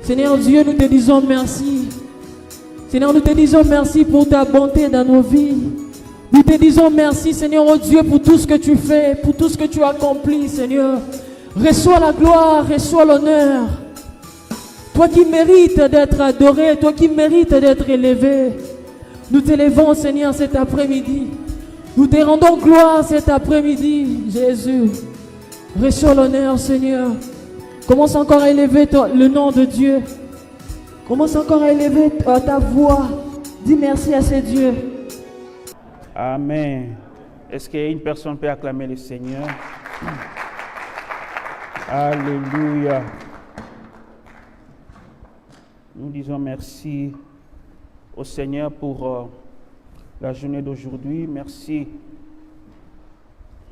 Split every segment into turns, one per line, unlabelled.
Seigneur Dieu, nous te disons merci. Seigneur, nous te disons merci pour ta bonté dans nos vies. Nous te disons merci, Seigneur, oh Dieu, pour tout ce que tu fais, pour tout ce que tu as accompli, Seigneur. Reçois la gloire, reçois l'honneur. Toi qui mérites d'être adoré, toi qui mérites d'être élevé. Nous t'élevons, Seigneur, cet après-midi. Nous te rendons gloire cet après-midi, Jésus. Reçois l'honneur, Seigneur. Commence encore à élever le nom de Dieu. Commence encore à élever ta voix. Dis merci à ces dieux.
Amen. Est-ce qu'une personne peut acclamer le Seigneur? Alléluia. Nous disons merci au Seigneur pour la journée d'aujourd'hui. Merci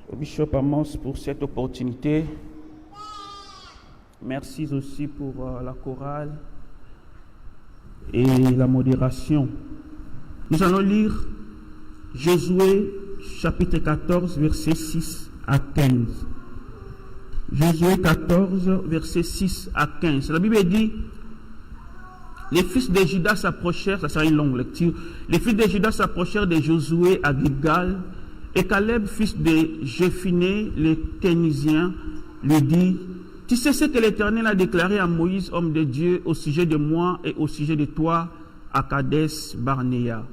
au Bishop Amos pour cette opportunité. Merci aussi pour la chorale et la modération. Nous allons lire Josué chapitre 14, versets 6 à 15. Josué 14, versets 6 à 15. La Bible dit: les fils de Juda s'approchèrent, ça sera une longue lecture, les fils de Juda s'approchèrent de Josué à Gilgal, et Caleb, fils de Jéphuné, le Kénizien, lui dit: tu sais ce que l'Éternel a déclaré à Moïse, homme de Dieu, au sujet de moi et au sujet de toi, à Kadès Barnéa.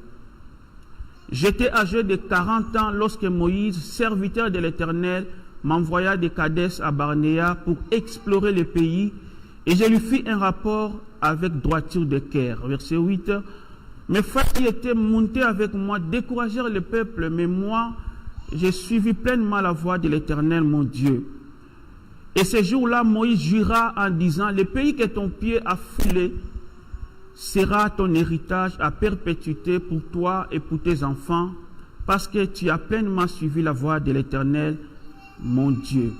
J'étais âgé de 40 ans lorsque Moïse, serviteur de l'Éternel, m'envoya de Kadès à Barnéa pour explorer le pays, et je lui fis un rapport avec droiture de cœur. Verset 8. Mes frères qui étaient montés avec moi découragèrent le peuple, mais moi, j'ai suivi pleinement la voie de l'Éternel, mon Dieu. Et ce jour-là, Moïse jura en disant: le pays que ton pied a foulé sera ton héritage à perpétuité pour toi et pour tes enfants, parce que tu as pleinement suivi la voie de l'Éternel, mon Dieu.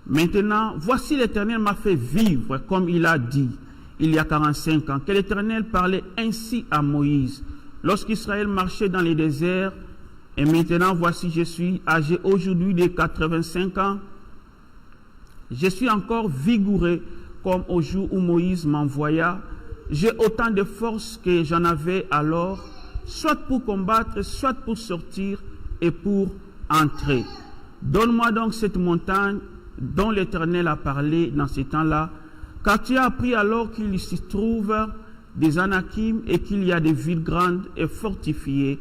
Maintenant, voici l'Éternel m'a fait vivre, comme il a dit, il y a 45 ans, que l'Éternel parlait ainsi à Moïse, lorsqu'Israël marchait dans les déserts. Et maintenant, voici, je suis âgé aujourd'hui de 85 ans. Je suis encore vigoureux comme au jour où Moïse m'envoya. J'ai autant de force que j'en avais alors, soit pour combattre, soit pour sortir et pour entrer. Donne-moi donc cette montagne dont l'Éternel a parlé dans ces temps-là, car tu as appris alors qu'il s'y trouve des Anakim et qu'il y a des villes grandes et fortifiées.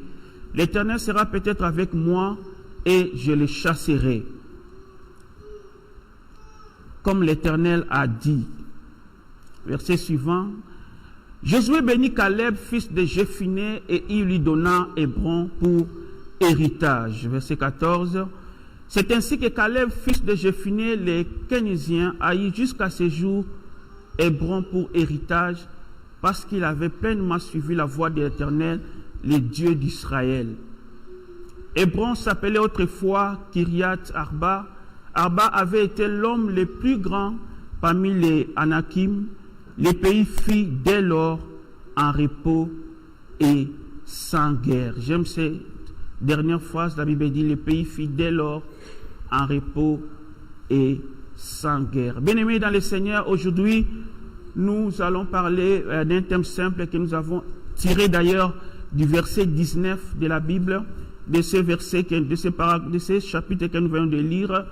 L'Éternel sera peut-être avec moi et je les chasserai, comme l'Éternel a dit. Verset suivant. Josué bénit Caleb, fils de Jéphuné, et il lui donna Hébron pour héritage. Verset 14. C'est ainsi que Caleb, fils de Jéphuné, le Kénizien, a eu jusqu'à ce jour Hébron pour héritage, parce qu'il avait pleinement suivi la voie de l'Éternel, le Dieu d'Israël. Hébron s'appelait autrefois Kiriath Arba. Arba avait été l'homme le plus grand parmi les Anakim. Le pays fut dès lors en repos et sans guerre. J'aime cette dernière phrase, la Bible dit: le pays fut dès lors en repos et sans guerre. Bien-aimés dans le Seigneur, aujourd'hui, nous allons parler d'un thème simple que nous avons tiré d'ailleurs du verset 19 de la Bible, de ce verset, de ce chapitre que nous venons de lire.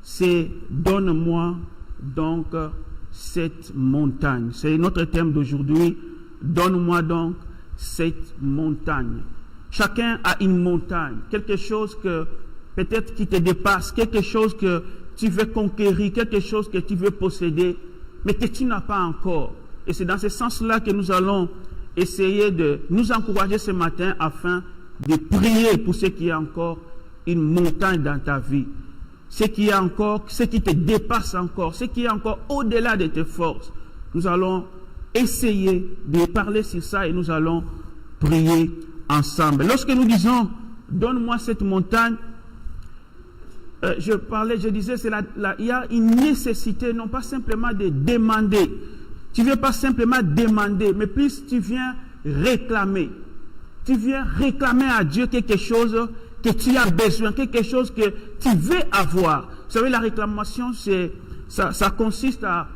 C'est « Donne-moi donc cette montagne ». C'est notre thème d'aujourd'hui. Donne-moi donc cette montagne. Chacun a une montagne, quelque chose que peut-être qui te dépasse, quelque chose que tu veux conquérir, quelque chose que tu veux posséder, mais que tu n'as pas encore. Et c'est dans ce sens-là que nous allons essayer de nous encourager ce matin afin de prier pour ce qui est encore une montagne dans ta vie. Ce qui est encore, ce qui te dépasse encore, ce qui est encore au-delà de tes forces. Nous allons essayer de parler sur ça et nous allons prier ensemble. Lorsque nous disons « Donne-moi cette montagne », je disais, il y a une nécessité, non pas simplement de demander. Tu ne viens pas simplement demander, mais plus tu viens réclamer. Tu viens réclamer à Dieu quelque chose que tu as besoin, quelque chose que tu veux avoir. Vous savez, la réclamation, ça consiste à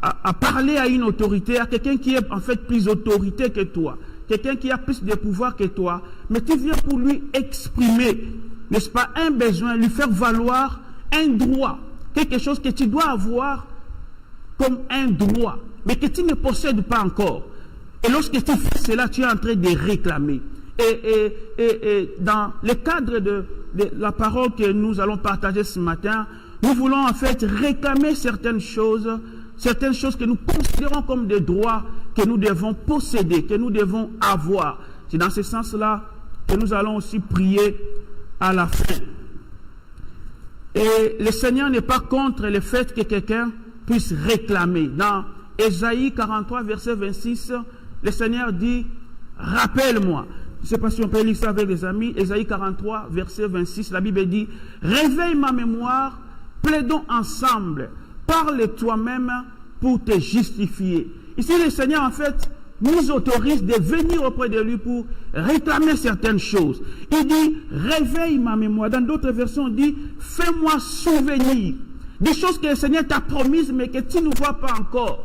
à parler à une autorité, à quelqu'un qui est en fait plus autorité que toi, quelqu'un qui a plus de pouvoir que toi, mais tu viens pour lui exprimer, n'est-ce pas, un besoin, lui faire valoir un droit, quelque chose que tu dois avoir comme un droit, mais que tu ne possèdes pas encore. Et lorsque tu fais cela, tu es en train de réclamer. Et dans le cadre de la parole que nous allons partager ce matin, nous voulons en fait réclamer certaines choses que nous considérons comme des droits que nous devons posséder, que nous devons avoir. C'est dans ce sens-là que nous allons aussi prier à la fin. Et le Seigneur n'est pas contre le fait que quelqu'un puisse réclamer. Dans Ésaïe 43, verset 26, le Seigneur dit, rappelle-moi. Je ne sais pas si on peut lire ça avec les amis. Ésaïe 43, verset 26, la Bible dit, réveille ma mémoire, plaidons ensemble, parle toi-même pour te justifier. Ici, le Seigneur, en fait, nous autorise de venir auprès de lui pour réclamer certaines choses. Il dit, réveille ma mémoire. Dans d'autres versions, on dit, fais-moi souvenir des choses que le Seigneur t'a promises, mais que tu ne vois pas encore.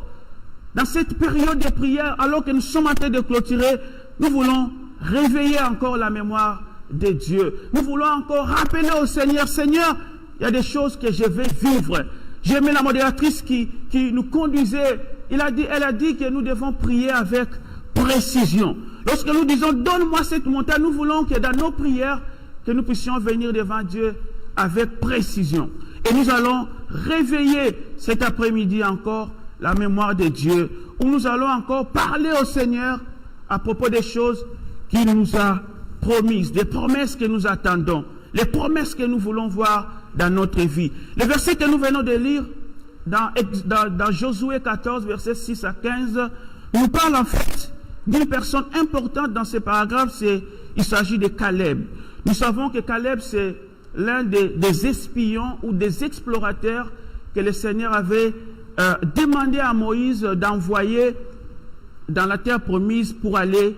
Dans cette période de prière, alors que nous sommes en train de clôturer, nous voulons réveiller encore la mémoire de Dieu. Nous voulons encore rappeler au Seigneur, Seigneur, il y a des choses que je vais vivre. J'ai aimé la modératrice qui nous conduisait. Elle a dit que nous devons prier avec précision. Lorsque nous disons, donne-moi cette montagne, nous voulons que dans nos prières, que nous puissions venir devant Dieu avec précision. Et nous allons réveiller cet après-midi encore la mémoire de Dieu, où nous allons encore parler au Seigneur à propos des choses qu'il nous a promises, des promesses que nous attendons, les promesses que nous voulons voir dans notre vie. Le verset que nous venons de lire dans Josué 14, versets 6 à 15, nous parle en fait d'une personne importante dans ce paragraphe, il s'agit de Caleb. Nous savons que Caleb, c'est l'un des espions ou des explorateurs que le Seigneur avait demandé à Moïse d'envoyer dans la terre promise pour aller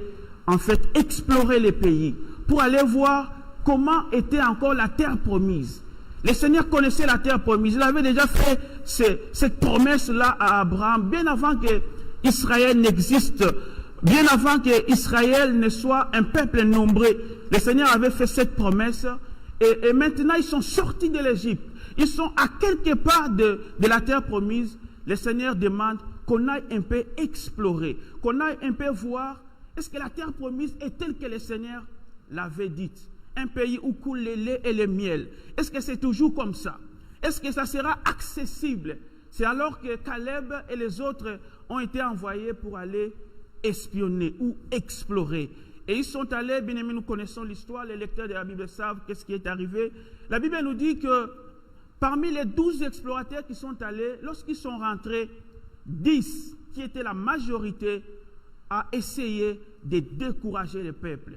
en fait explorer les pays, pour aller voir comment était encore la terre promise. Le Seigneur connaissait la terre promise. Il avait déjà fait cette promesse-là à Abraham, bien avant que Israël n'existe, bien avant que Israël ne soit un peuple nombreux. Le Seigneur avait fait cette promesse et maintenant ils sont sortis de l'Égypte. Ils sont à quelques pas de la terre promise. Le Seigneur demande qu'on aille un peu explorer, qu'on aille un peu voir, est-ce que la terre promise est telle que le Seigneur l'avait dite? Un pays où coule le lait et le miel. Est-ce que c'est toujours comme ça? Est-ce que ça sera accessible? C'est alors que Caleb et les autres ont été envoyés pour aller espionner ou explorer. Et ils sont allés, bien aimé, nous connaissons l'histoire, les lecteurs de la Bible savent qu'est-ce qui est arrivé. La Bible nous dit que parmi les 12 explorateurs qui sont allés, lorsqu'ils sont rentrés, 10, qui étaient la majorité, a essayé de décourager le peuple.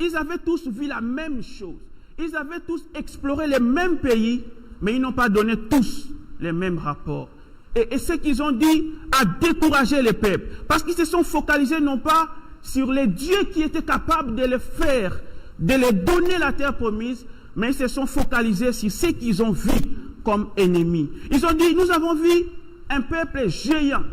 Ils avaient tous vu la même chose. Ils avaient tous exploré les mêmes pays, mais ils n'ont pas donné tous les mêmes rapports. Et ce qu'ils ont dit a découragé le peuple. Parce qu'ils se sont focalisés non pas sur les dieux qui étaient capables de les faire, de les donner la terre promise, mais ils se sont focalisés sur ce qu'ils ont vu comme ennemis. Ils ont dit, nous avons vu un peuple géant.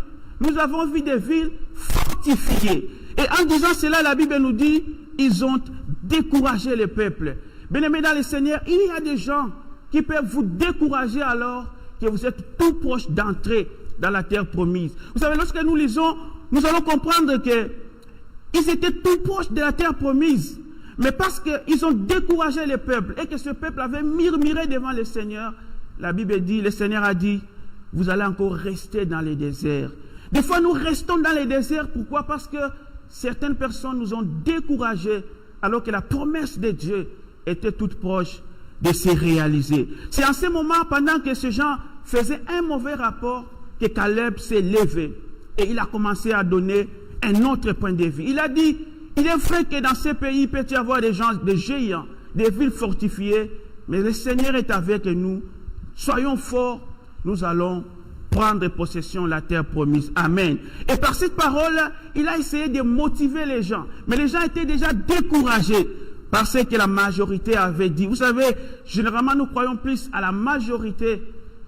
Nous avons vu des villes fortifiées. Et en disant cela, la Bible nous dit, ils ont découragé le peuple. Bien-aimés dans le Seigneur, il y a des gens qui peuvent vous décourager alors que vous êtes tout proche d'entrer dans la terre promise. Vous savez, lorsque nous lisons, nous allons comprendre que ils étaient tout proches de la terre promise. Mais parce qu'ils ont découragé le peuple et que ce peuple avait murmuré devant le Seigneur, la Bible dit, le Seigneur a dit, vous allez encore rester dans les déserts. Des fois, nous restons dans les déserts. Pourquoi? Parce que certaines personnes nous ont découragés alors que la promesse de Dieu était toute proche de se réaliser. C'est en ce moment, pendant que ces gens faisaient un mauvais rapport, que Caleb s'est levé et il a commencé à donner un autre point de vue. Il a dit, il est vrai que dans ces pays, il peut y avoir des gens, des géants, des villes fortifiées, mais le Seigneur est avec nous. Soyons forts, nous allons prendre possession de la terre promise. Amen. Et par cette parole, il a essayé de motiver les gens. Mais les gens étaient déjà découragés par ce que la majorité avait dit. Vous savez, généralement, nous croyons plus à la majorité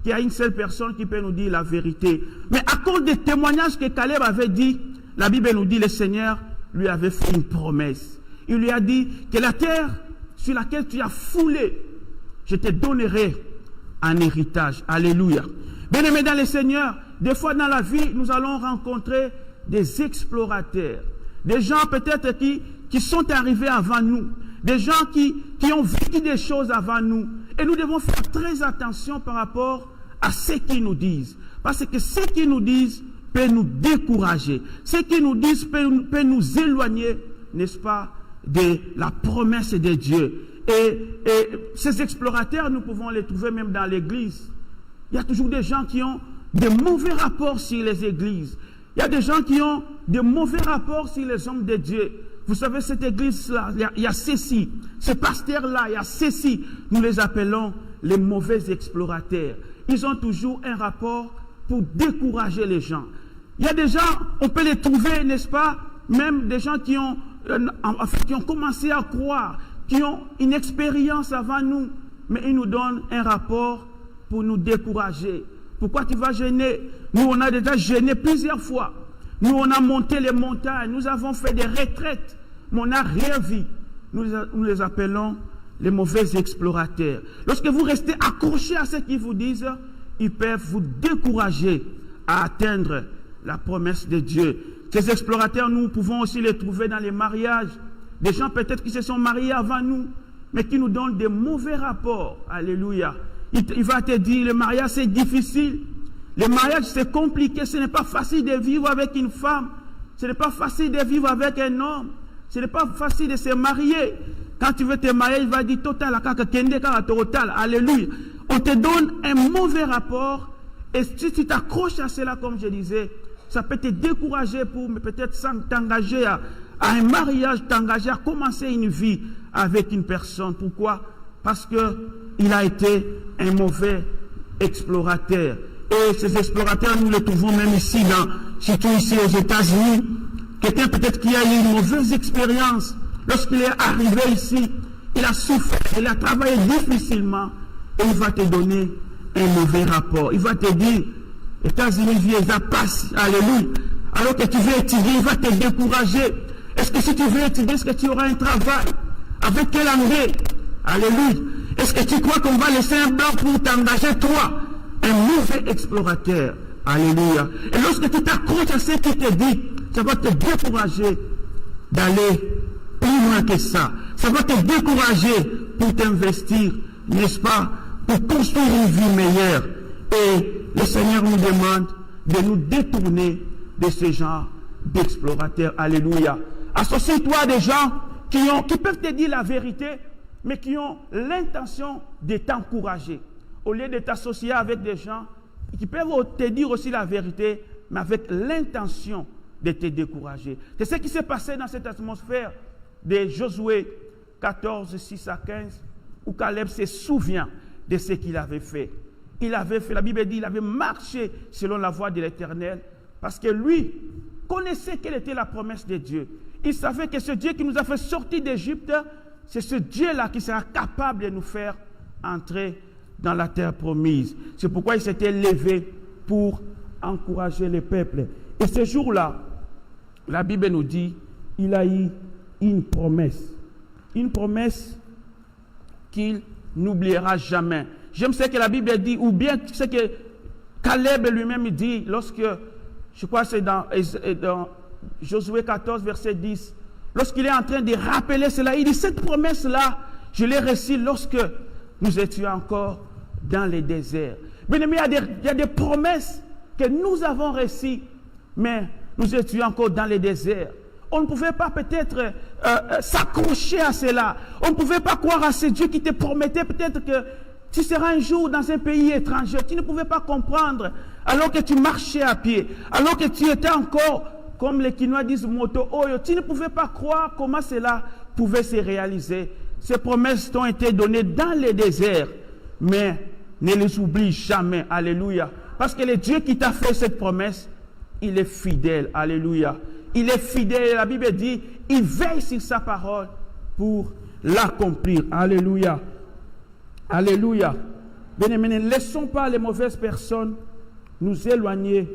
qu'il y a une seule personne qui peut nous dire la vérité. Mais à cause des témoignages que Caleb avait dit, la Bible nous dit, le Seigneur lui avait fait une promesse. Il lui a dit que la terre sur laquelle tu as foulé, je te donnerai un héritage. Alléluia. Bien-aimés dans le Seigneur, des fois dans la vie, nous allons rencontrer des explorateurs. Des gens peut-être qui sont arrivés avant nous. Des gens qui ont vécu des choses avant nous. Et nous devons faire très attention par rapport à ce qu'ils nous disent. Parce que ce qu'ils nous disent peut nous décourager. Ce qu'ils nous disent peut nous éloigner, n'est-ce pas, de la promesse de Dieu. Et ces explorateurs, nous pouvons les trouver même dans l'église. Il y a toujours des gens qui ont de mauvais rapports sur les églises. Il y a des gens qui ont de mauvais rapports sur les hommes de Dieu. Vous savez, cette église-là, il y a ceci. Ce pasteur-là, il y a ceci. Nous les appelons les mauvais explorateurs. Ils ont toujours un rapport pour décourager les gens. Il y a des gens, on peut les trouver, n'est-ce pas, même des gens qui ont commencé à croire, qui ont une expérience avant nous, mais ils nous donnent un rapport pour nous décourager. Pourquoi tu vas gêner? Nous, on a déjà gêné plusieurs fois. Nous, on a monté les montagnes. Nous avons fait des retraites. Mais on n'a rien vu. Nous les appelons les mauvais explorateurs. Lorsque vous restez accrochés à ce qu'ils vous disent, ils peuvent vous décourager à atteindre la promesse de Dieu. Ces explorateurs, nous pouvons aussi les trouver dans les mariages. Des gens peut-être qui se sont mariés avant nous, mais qui nous donnent des mauvais rapports. Alléluia. Il va te dire, le mariage c'est difficile. Le mariage c'est compliqué. Ce n'est pas facile de vivre avec une femme. Ce n'est pas facile de vivre avec un homme. Ce n'est pas facile de se marier. Quand tu veux te marier, il va dire total, total. Alléluia. On te donne un mauvais rapport. Et si tu t'accroches à cela, comme je disais, ça peut te décourager pour peut-être t'engager à un mariage, t'engager à commencer une vie avec une personne. Pourquoi? Parce qu'il a été un mauvais explorateur. Et ces explorateurs, nous les trouvons même ici, surtout ici aux États-Unis. Quelqu'un peut-être qui a eu une mauvaise expérience. Lorsqu'il est arrivé ici, il a souffert, il a travaillé difficilement. Et il va te donner un mauvais rapport. Il va te dire, États-Unis, ça passe, alléluia. Alors que tu veux étudier, il va te décourager. Est-ce que si tu veux étudier, est-ce que tu auras un travail? Avec quelle année? Alléluia. Est-ce que tu crois qu'on va laisser un blanc pour t'engager, toi? Un mauvais explorateur. Alléluia. Et lorsque tu t'accroches à ce qu'il te dit, ça va te décourager d'aller plus loin que ça. Ça va te décourager pour t'investir, n'est-ce pas, pour construire une vie meilleure. Et le Seigneur nous demande de nous détourner de ce genre d'explorateurs. Alléluia. Associe-toi à des gens qui peuvent te dire la vérité, mais qui ont l'intention de t'encourager. Au lieu de t'associer avec des gens qui peuvent te dire aussi la vérité, mais avec l'intention de te décourager. C'est ce qui s'est passé dans cette atmosphère de Josué 14, 6 à 15, où Caleb se souvient de ce qu'il avait fait. Il avait fait, la Bible dit, il avait marché selon la voie de l'Éternel, parce que lui connaissait quelle était la promesse de Dieu. Il savait que ce Dieu qui nous a fait sortir d'Égypte, c'est ce Dieu-là qui sera capable de nous faire entrer dans la terre promise. C'est pourquoi il s'était levé pour encourager les peuples. Et ce jour-là, la Bible nous dit, il a eu une promesse. Une promesse qu'il n'oubliera jamais. J'aime ce que la Bible dit, ou bien ce que Caleb lui-même dit, lorsque, je crois que c'est dans Josué 14, verset 10, lorsqu'il est en train de rappeler cela, il dit, cette promesse-là, je l'ai reçue lorsque nous étions encore dans les déserts. Bien aimé, il y a des promesses que nous avons reçues, mais nous étions encore dans les déserts. On ne pouvait pas peut-être s'accrocher à cela. On ne pouvait pas croire à ce Dieu qui te promettait peut-être que tu seras un jour dans un pays étranger. Tu ne pouvais pas comprendre alors que tu marchais à pied, alors que tu étais encore, comme les Quinois disent, moto oyo. Tu ne pouvais pas croire comment cela pouvait se réaliser. Ces promesses t'ont été données dans les déserts, mais ne les oublie jamais. Alléluia. Parce que le Dieu qui t'a fait cette promesse, il est fidèle. Alléluia. Il est fidèle. La Bible dit, il veille sur sa parole pour l'accomplir. Alléluia. Alléluia. Bien-aimés, ne laissons pas les mauvaises personnes nous éloigner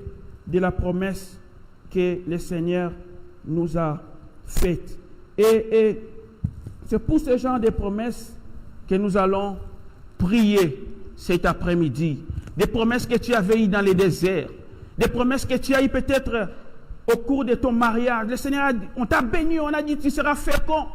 de la promesse que le Seigneur nous a faite. Et c'est pour ce genre de promesses que nous allons prier cet après-midi. Des promesses que tu avais eues dans les déserts. Des promesses que tu as eues peut-être au cours de ton mariage. Le Seigneur, on t'a béni, on a dit tu seras fécond.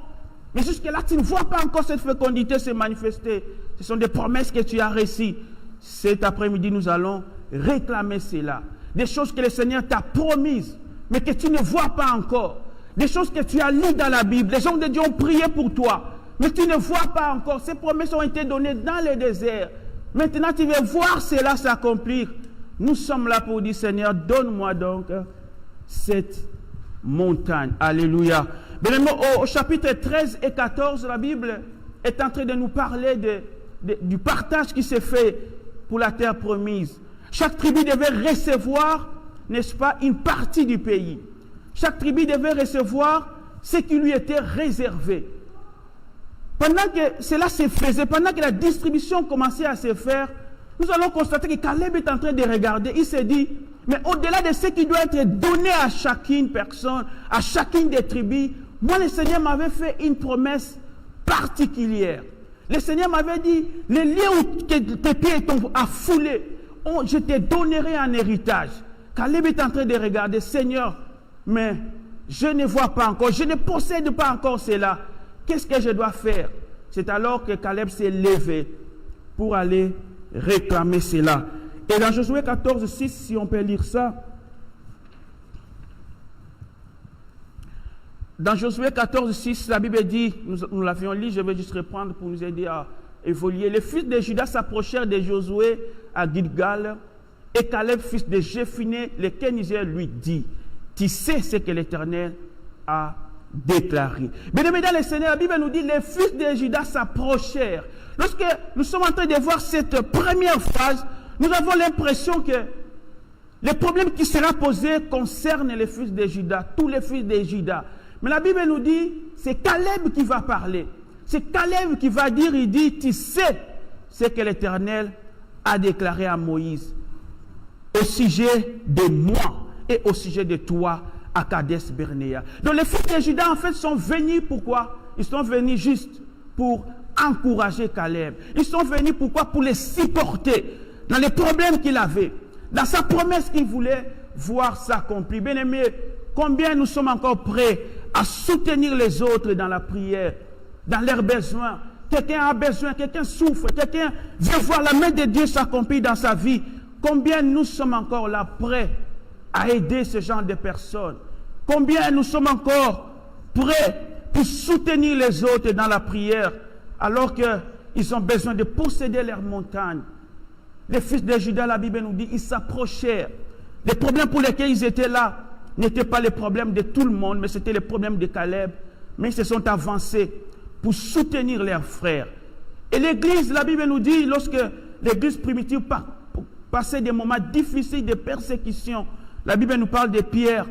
Mais jusque-là, tu ne vois pas encore cette fécondité se manifester. Ce sont des promesses que tu as reçues. Cet après-midi, nous allons réclamer cela. Des choses que le Seigneur t'a promises, mais que tu ne vois pas encore. Des choses que tu as lues dans la Bible. Les gens de Dieu ont prié pour toi, mais tu ne vois pas encore. Ces promesses ont été données dans le désert. Maintenant, tu veux voir cela s'accomplir. Nous sommes là pour dire, Seigneur, donne-moi donc cette montagne. Alléluia. Bien, au chapitre 13 et 14, la Bible est en train de nous parler du partage qui s'est fait pour la terre promise. Chaque tribu devait recevoir, n'est-ce pas, une partie du pays. Chaque tribu devait recevoir ce qui lui était réservé. Pendant que cela se faisait, pendant que la distribution commençait à se faire, nous allons constater que Caleb est en train de regarder. Il s'est dit, mais au-delà de ce qui doit être donné à chacune personne, à chacune des tribus, moi le Seigneur m'avait fait une promesse particulière. Le Seigneur m'avait dit, les lieux où tes pieds t'ont affoulé, je te donnerai un héritage. Caleb est en train de regarder, Seigneur, mais je ne vois pas encore, je ne possède pas encore cela. Qu'est-ce que je dois faire? C'est alors que Caleb s'est levé pour aller réclamer cela. Et dans Josué 14, 6, si on peut lire ça, dans Josué 14, 6, la Bible dit, nous l'avions lu, je vais juste reprendre pour nous aider à évoluer. Les fils de Judas s'approchèrent de Josué à Gilgal, et Caleb, fils de Jéphuné, le Kénizien, lui dit, tu sais ce que l'Éternel a déclaré. Bien-aimés dans le Seigneur, la Bible nous dit, les fils de Judas s'approchèrent. Lorsque nous sommes en train de voir cette première phrase, nous avons l'impression que le problème qui sera posé concerne les fils de Judas, tous les fils de Judas. Mais la Bible nous dit, c'est Caleb qui va parler. C'est Caleb qui va dire, il dit, tu sais ce que l'Éternel a déclaré à Moïse au sujet de moi et au sujet de toi à Kadesh Barnea. Donc les fils de Judas en fait sont venus pourquoi? Ils sont venus juste pour encourager Caleb. Ils sont venus pourquoi? Pour les supporter dans les problèmes qu'il avait, dans sa promesse qu'il voulait voir s'accomplir. Bien aimé, combien nous sommes encore prêts à soutenir les autres dans la prière, dans leurs besoins. Quelqu'un a besoin, quelqu'un souffre, quelqu'un veut voir la main de Dieu s'accomplir dans sa vie. Combien nous sommes encore là prêts à aider ce genre de personnes? Combien nous sommes encore prêts pour soutenir les autres dans la prière alors qu'ils ont besoin de posséder leurs montagnes? Les fils de Judas, la Bible nous dit, ils s'approchèrent. Les problèmes pour lesquels ils étaient là n'étaient pas les problèmes de tout le monde, mais c'était les problèmes de Caleb. Mais ils se sont avancés pour soutenir leurs frères. Et l'Église, la Bible nous dit, lorsque l'Église primitive passait des moments difficiles de persécution, la Bible nous parle de Pierre.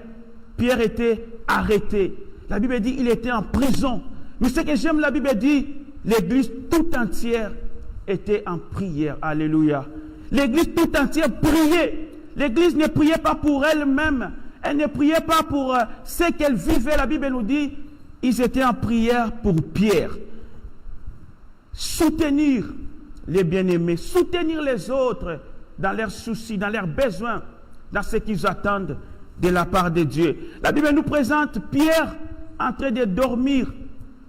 Pierre était arrêté. La Bible dit il était en prison. Mais ce que j'aime, la Bible dit, l'Église tout entière était en prière. Alléluia. L'Église tout entière priait. L'Église ne priait pas pour elle-même. Elle ne priait pas pour ce qu'elle vivait. La Bible nous dit, ils étaient en prière pour Pierre. Soutenir les bien-aimés, soutenir les autres dans leurs soucis, dans leurs besoins, dans ce qu'ils attendent de la part de Dieu. La Bible nous présente Pierre en train de dormir.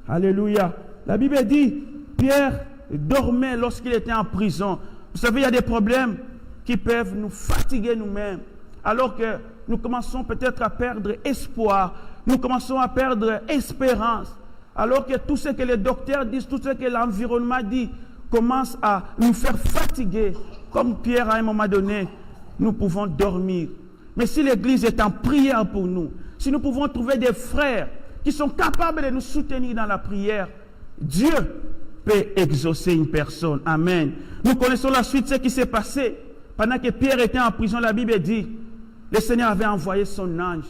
Alléluia. La Bible dit, Pierre dormait lorsqu'il était en prison. Vous savez, il y a des problèmes qui peuvent nous fatiguer nous-mêmes. Alors que nous commençons peut-être à perdre espoir. Nous commençons à perdre espérance. Alors que tout ce que les docteurs disent, tout ce que l'environnement dit, commence à nous faire fatiguer. Comme Pierre à un moment donné, nous pouvons dormir. Mais si l'Église est en prière pour nous, si nous pouvons trouver des frères qui sont capables de nous soutenir dans la prière, Dieu peut exaucer une personne. Amen. Nous connaissons la suite, ce qui s'est passé. Pendant que Pierre était en prison, la Bible dit, le Seigneur avait envoyé son ange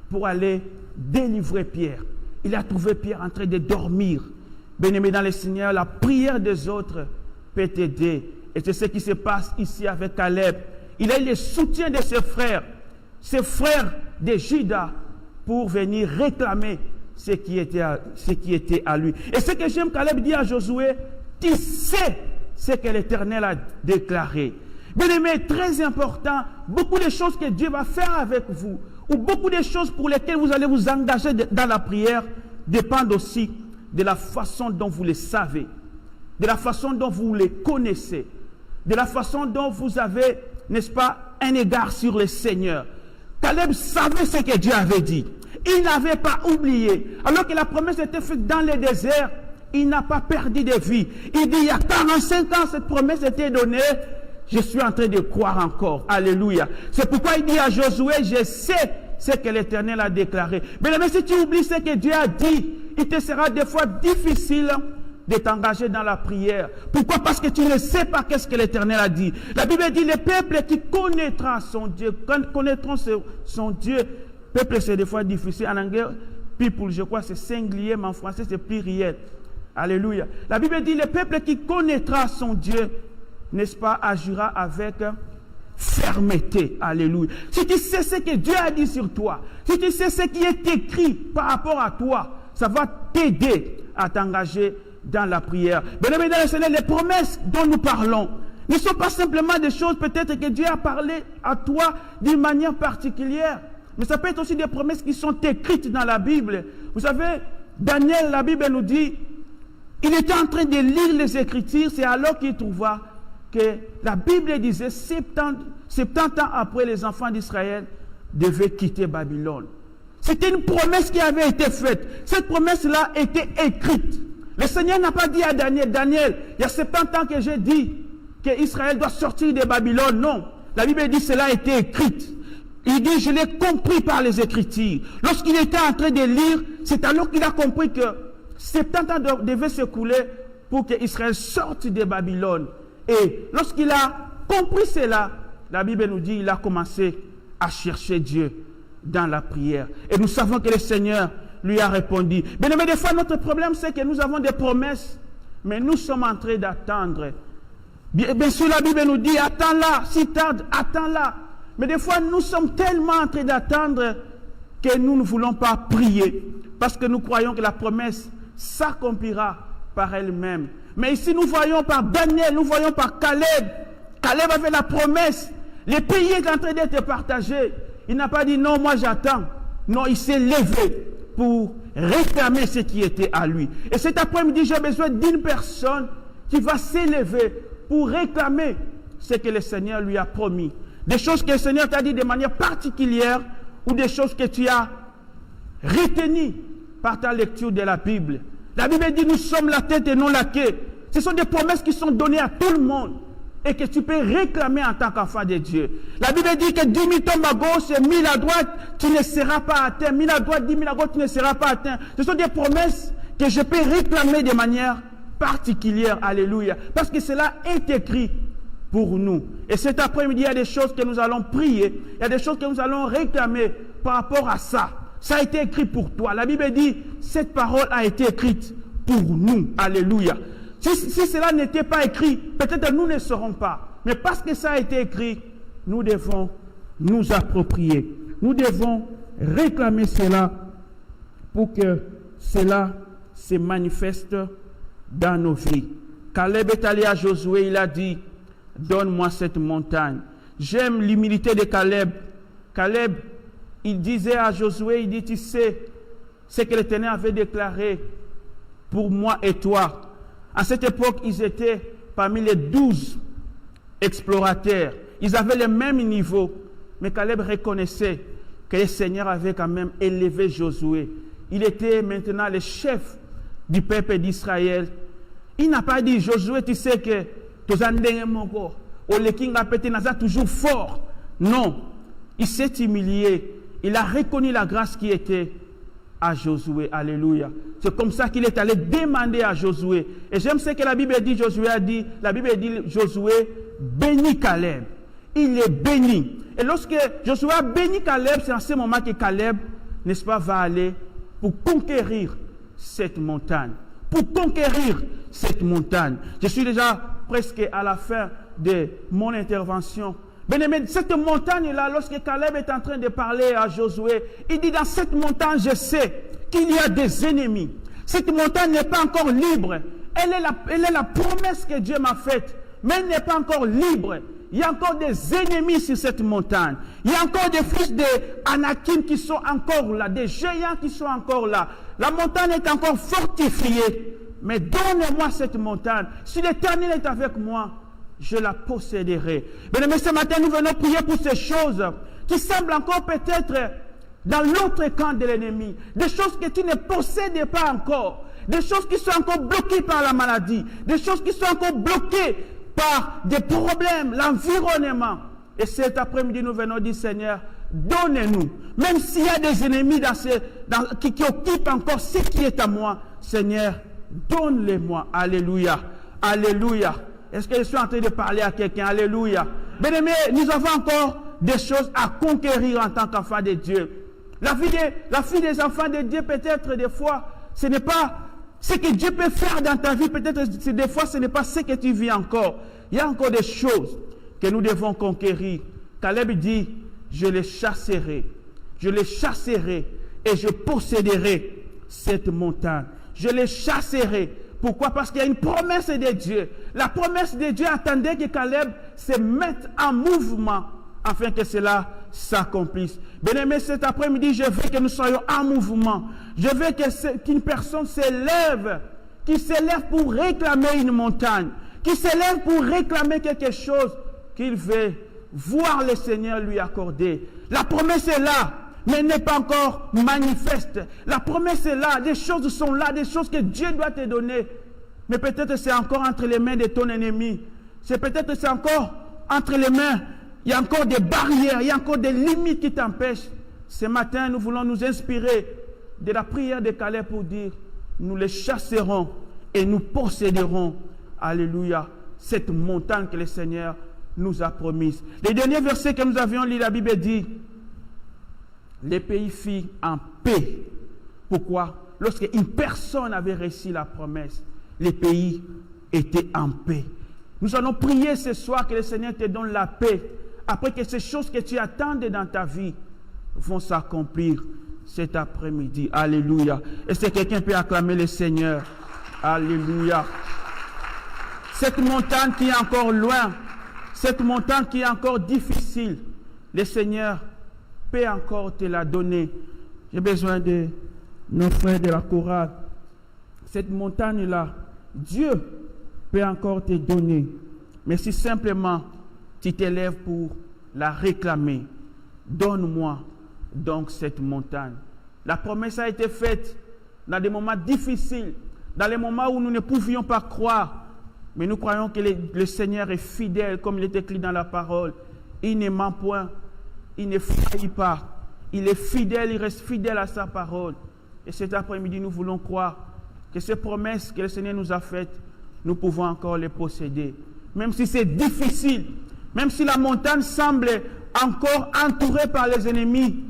pour aller délivrer Pierre. Il a trouvé Pierre en train de dormir. Bien-aimé dans le Seigneur, la prière des autres peut t'aider Et c'est ce qui se passe ici avec Caleb. Il a eu le soutien de ses frères de Juda, pour venir réclamer ce qui était à lui. Et ce que j'aime, Caleb dit à Josué, tu sais ce que l'Éternel a déclaré. Bien-aimé, très important, beaucoup de choses que Dieu va faire avec vous, ou beaucoup de choses pour lesquelles vous allez vous engager dans la prière, dépendent aussi de la façon dont vous les savez, de la façon dont vous les connaissez, de la façon dont vous avez, n'est-ce pas, un égard sur le Seigneur. Caleb savait ce que Dieu avait dit. Il n'avait pas oublié. Alors que la promesse était faite dans le désert, il n'a pas perdu de vue. Il dit, il y a 45 ans, cette promesse était donnée. Je suis en train de croire encore. Alléluia. C'est pourquoi il dit à Josué, je sais ce que l'Éternel a déclaré. Mais si tu oublies ce que Dieu a dit, il te sera des fois difficile de t'engager dans la prière. Pourquoi? Parce que tu ne sais pas qu'est-ce que l'Éternel a dit. La Bible dit, le peuple qui connaîtra son Dieu, connaîtront son Dieu. Peuple, c'est des fois difficile. En anglais, people, je crois, c'est singulier, mais en français, c'est pluriel. Alléluia. La Bible dit, le peuple qui connaîtra son Dieu, n'est-ce pas, agira avec fermeté. Alléluia. Si tu sais ce que Dieu a dit sur toi, si tu sais ce qui est écrit par rapport à toi, ça va t'aider à t'engager dans la prière. Bien aimé dans le Seigneur, les promesses dont nous parlons ne sont pas simplement des choses peut-être que Dieu a parlé à toi d'une manière particulière, mais ça peut être aussi des promesses qui sont écrites dans la Bible. Vous savez, Daniel, la Bible nous dit, il était en train de lire les Écritures, c'est alors qu'il trouva que la Bible disait 70 ans après, les enfants d'Israël devaient quitter Babylone. C'était une promesse qui avait été faite. Cette promesse-là était écrite. Le Seigneur n'a pas dit à Daniel, Daniel, il y a 70 ans que j'ai dit qu'Israël doit sortir de Babylone. Non, la Bible dit cela a été écrite. Il dit, je l'ai compris par les Écritures. Lorsqu'il était en train de lire, c'est alors qu'il a compris que 70 ans devaient s'écouler pour qu'Israël sorte de Babylone. Et lorsqu'il a compris cela, la Bible nous dit, il a commencé à chercher Dieu dans la prière. Et nous savons que le Seigneur lui a répondu. Mais des fois, notre problème, c'est que nous avons des promesses, mais nous sommes en train d'attendre. Bien sûr, la Bible nous dit, attends-la, si tarde, attends-la. Mais des fois, nous sommes tellement en train d'attendre que nous ne voulons pas prier, parce que nous croyons que la promesse s'accomplira par elle-même. Mais ici, nous voyons par Daniel, nous voyons par Caleb. Caleb avait la promesse. Le pays est en train d'être partagé. Il n'a pas dit non, moi j'attends. Non, il s'est levé pour réclamer ce qui était à lui. Et cet après-midi, j'ai besoin d'une personne qui va s'élever pour réclamer ce que le Seigneur lui a promis. Des choses que le Seigneur t'a dit de manière particulière ou des choses que tu as retenues par ta lecture de la Bible. La Bible dit nous sommes la tête et non la queue. Ce sont des promesses qui sont données à tout le monde et que tu peux réclamer en tant qu'enfant de Dieu. La Bible dit que 10 000 tombent à gauche et 1000 à droite, tu ne seras pas atteint. 1000 à droite, 10 000 à gauche, tu ne seras pas atteint. Ce sont des promesses que je peux réclamer de manière particulière. Alléluia. Parce que cela est écrit pour nous. Et cet après-midi, il y a des choses que nous allons prier. Il y a des choses que nous allons réclamer par rapport à ça. Ça a été écrit pour toi. La Bible dit, cette parole a été écrite pour nous. Alléluia. Si cela n'était pas écrit, peut-être nous ne saurons pas. Mais parce que ça a été écrit, nous devons nous approprier. Nous devons réclamer cela pour que cela se manifeste dans nos vies. Caleb est allé à Josué, il a dit, donne-moi cette montagne. J'aime l'humilité de Caleb. Caleb, il disait à Josué, il dit, tu sais, ce que l'Éternel avait déclaré pour moi et toi. À cette époque, ils étaient parmi les 12 explorateurs. Ils avaient le même niveau. Mais Caleb reconnaissait que le Seigneur avait quand même élevé Josué. Il était maintenant le chef du peuple d'Israël. Il n'a pas dit, Josué, tu sais que toujours fort. Non, il s'est humilié. Il a reconnu la grâce qui était à Josué. Alléluia. C'est comme ça qu'il est allé demander à Josué. Et j'aime ce que la Bible dit, Josué a dit. La Bible dit, Josué bénit Caleb. Il est béni. Et lorsque Josué a béni Caleb, c'est en ce moment que Caleb, n'est-ce pas, va aller pour conquérir cette montagne. Pour conquérir cette montagne. Je suis déjà presque à la fin de mon intervention. Bien-aimé, cette montagne-là, lorsque Caleb est en train de parler à Josué, il dit, dans cette montagne, je sais qu'il y a des ennemis. Cette montagne n'est pas encore libre. Elle est la promesse que Dieu m'a faite, mais elle n'est pas encore libre. Il y a encore des ennemis sur cette montagne. Il y a encore des fils d'Anakim qui sont encore là, des géants qui sont encore là. La montagne est encore fortifiée. Mais donne-moi cette montagne. Si l'Éternel est avec moi, je la posséderai. Mais ce matin, nous venons prier pour ces choses qui semblent encore peut-être dans l'autre camp de l'ennemi. Des choses que tu ne possèdes pas encore. Des choses qui sont encore bloquées par la maladie. Des choses qui sont encore bloquées par des problèmes, l'environnement. Et cet après-midi, nous venons dire, Seigneur, donne-nous. Même s'il y a des ennemis qui occupent encore ce qui est à moi, Seigneur, donne-les-moi. Alléluia. Alléluia. Est-ce que je suis en train de parler à quelqu'un? Alléluia. Bien-aimés, nous avons encore des choses à conquérir en tant qu'enfants de Dieu. La vie des enfants de Dieu, peut-être des fois, ce n'est pas ce que Dieu peut faire dans ta vie. Peut-être des fois, ce n'est pas ce que tu vis encore. Il y a encore des choses que nous devons conquérir. Caleb dit, je les chasserai. Je les chasserai et je posséderai cette montagne. Je les chasserai. Pourquoi? Parce qu'il y a une promesse de Dieu. La promesse de Dieu attendait que Caleb se mette en mouvement afin que cela s'accomplisse. Bien-aimé, cet après-midi, je veux que nous soyons en mouvement. Je veux qu'une personne s'élève, qui s'élève pour réclamer une montagne, qui s'élève pour réclamer quelque chose qu'il veut voir le Seigneur lui accorder. La promesse est là, mais n'est pas encore manifeste. La promesse est là, des choses sont là, des choses que Dieu doit te donner. Mais peut-être c'est encore entre les mains de ton ennemi. Peut-être c'est encore entre les mains. Il y a encore des barrières, il y a encore des limites qui t'empêchent. Ce matin, nous voulons nous inspirer de la prière de Caleb pour dire, nous les chasserons et nous posséderons, alléluia, cette montagne que le Seigneur nous a promise. Les derniers versets que nous avions lus, la Bible dit, les pays furent en paix. Pourquoi? Lorsque une personne avait réussi la promesse, les pays étaient en paix. Nous allons prier ce soir que le Seigneur te donne la paix, après que ces choses que tu attendais dans ta vie vont s'accomplir cet après-midi. Alléluia. Est-ce que quelqu'un peut acclamer le Seigneur? Alléluia. Cette montagne qui est encore loin, cette montagne qui est encore difficile, le Seigneur peut encore te la donner. J'ai besoin de nos frères de la chorale. Cette montagne-là, Dieu peut encore te donner. Mais si simplement tu t'élèves pour la réclamer, donne-moi donc cette montagne. La promesse a été faite dans des moments difficiles, dans les moments où nous ne pouvions pas croire. Mais nous croyons que le Seigneur est fidèle, comme il est écrit dans la parole. Il ne ment point, il ne faillit pas. Il est fidèle, il reste fidèle à sa parole. Et cet après-midi, nous voulons croire que ces promesses que le Seigneur nous a faites, nous pouvons encore les posséder. Même si c'est difficile, même si la montagne semble encore entourée par les ennemis,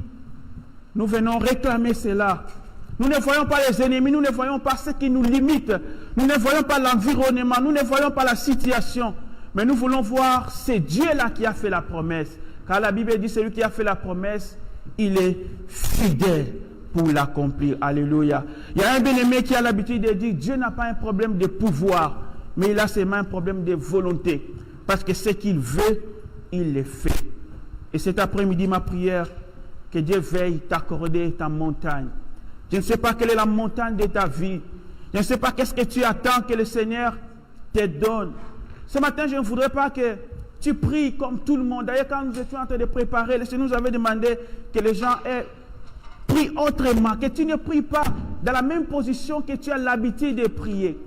nous venons réclamer cela. Nous ne voyons pas les ennemis, nous ne voyons pas ce qui nous limite, nous ne voyons pas l'environnement, nous ne voyons pas la situation, mais nous voulons voir c'est Dieu-là qui a fait la promesse. Car la Bible dit, celui qui a fait la promesse, il est fidèle pour l'accomplir. Alléluia. Il y a un bien-aimé qui a l'habitude de dire, Dieu n'a pas un problème de pouvoir, mais il a seulement un problème de volonté. Parce que ce qu'il veut, il le fait. Et cet après-midi, ma prière, que Dieu veille t'accorder ta montagne. Je ne sais pas quelle est la montagne de ta vie. Je ne sais pas qu'est-ce que tu attends que le Seigneur te donne. Ce matin, je ne voudrais pas que tu pries comme tout le monde. D'ailleurs, quand nous étions en train de préparer, le Seigneur nous avait demandé que les gens prient autrement, que tu ne pries pas dans la même position que tu as l'habitude de prier.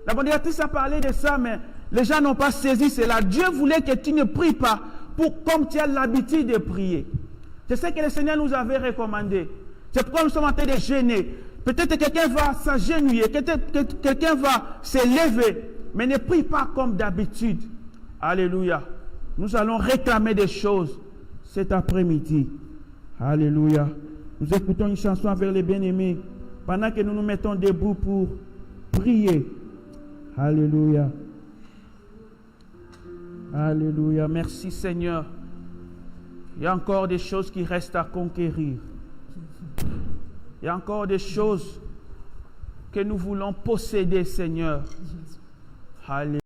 La modératrice a parlé de ça, mais les gens n'ont pas saisi cela. Dieu voulait que tu ne pries pas comme tu as l'habitude de prier. C'est ce que le Seigneur nous avait recommandé. C'est pourquoi nous sommes en train de gêner. Peut-être que quelqu'un va s'agenouiller, quelqu'un va se lever, mais ne prie pas comme d'habitude. Alléluia. Nous allons réclamer des choses cet après-midi. Alléluia. Nous écoutons une chanson avec les bien-aimés pendant que nous nous mettons debout pour prier. Alléluia. Alléluia. Merci Seigneur. Il y a encore des choses qui restent à conquérir. Il y a encore des choses que nous voulons posséder, Seigneur. Alléluia.